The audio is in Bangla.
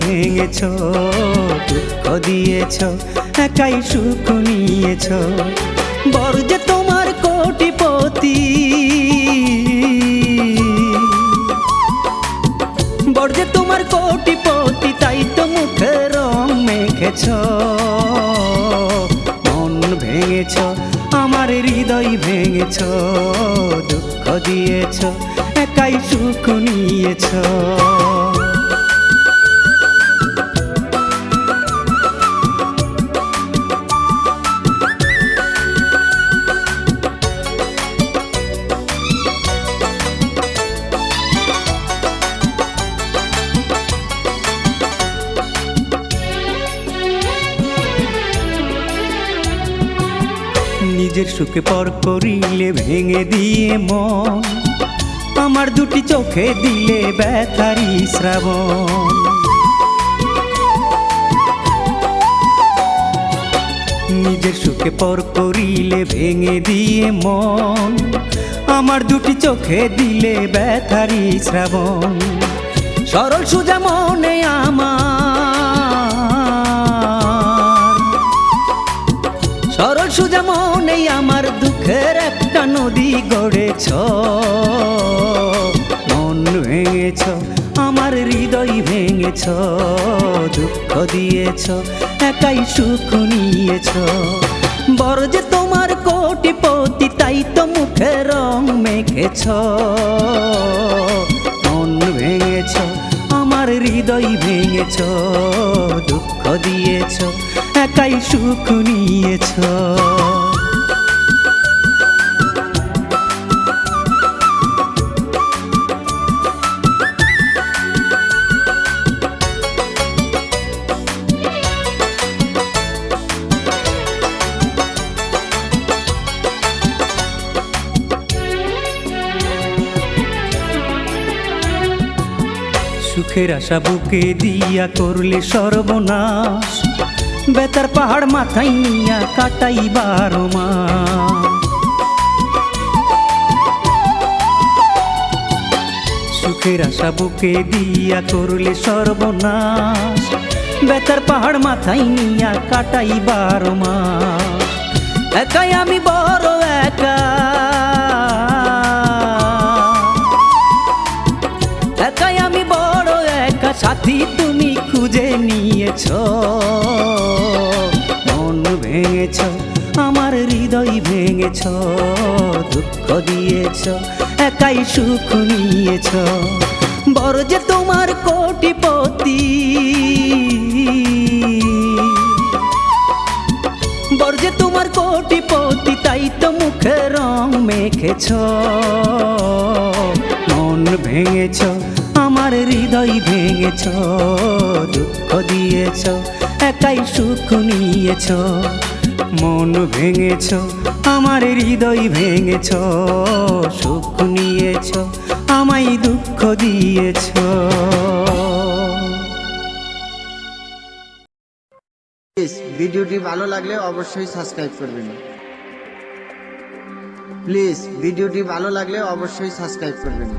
ভেঙেছ, দুঃখ দিয়েছ, একাই সুখ নিয়েছ। বর যে তোমার কোটিপতি, বর যে তোমার কোটিপতি, তাই তো মুখে রং মেখেছ। মন ভেঙেছ, আমার হৃদয় ভেঙেছ, দুঃখ দিয়েছ, একাই সুখ নিয়েছ। নিজের সুখে পর করিলে ভেঙে দিয়ে মন, আমার দুটি চোখে দিলে ব্যথারি শ্রাবণ। নিজের সুখে পর করিলে ভেঙে দিয়ে মন, আমার দুটি চোখে দিলে ব্যথারি শ্রাবণ। সরল সুজা মনে আমার, সরল সুজা মনে আমার দুঃখের একটা নদী গড়েছ। মন ভেঙেছ, আমার হৃদয় ভেঙেছ, দুঃখ দিয়েছ, একাই সুখ নিয়েছ। বর যে তোমার কোটিপতি, তাই তো মুখে রং মেখেছ। মন ভেঙেছ, আমার হৃদয় ভেঙেছ, দুঃখ দিয়েছ, একাই সুখ নিয়েছ। সুখের আশা বুকে দিয়া করলে সর্বনাশ, বেতার পাহাড় মাথায় নিয়া কাটাই 12 মাস। সুখের আশা বুকে দিয়া করলে সর্বনাশ, বেতার পাহাড় মাথায় নিয়া কাটাই 12 মাস। একাই আমি বড় একা, একাই আমি বড় একা, সাথী তুমি খুঁজে নিয়েছ। মন ভেঙেছ, আমার হৃদয় ভেঙেছ, দুঃখ দিয়েছ, একাই সুখ নিয়েছ। বর যে তোমার কোটিপতি, বর যে তোমার কোটিপতি, তাই তো মুখে রং মেখেছ। মন ভেঙেছ, আমার হৃদয় ভেঙেছ, দুঃখ দিয়েছ, একাই সুখ নিয়েছ। মন ভেঙেছ, আমার হৃদয় ভেঙেছ, সুখ নিয়েছ, আমায় দুঃখ দিয়েছ। ভিডিওটি ভালো লাগলে অবশ্যই সাবস্ক্রাইব করবেন। প্লিজ ভিডিওটি ভালো লাগলে অবশ্যই সাবস্ক্রাইব করবেন।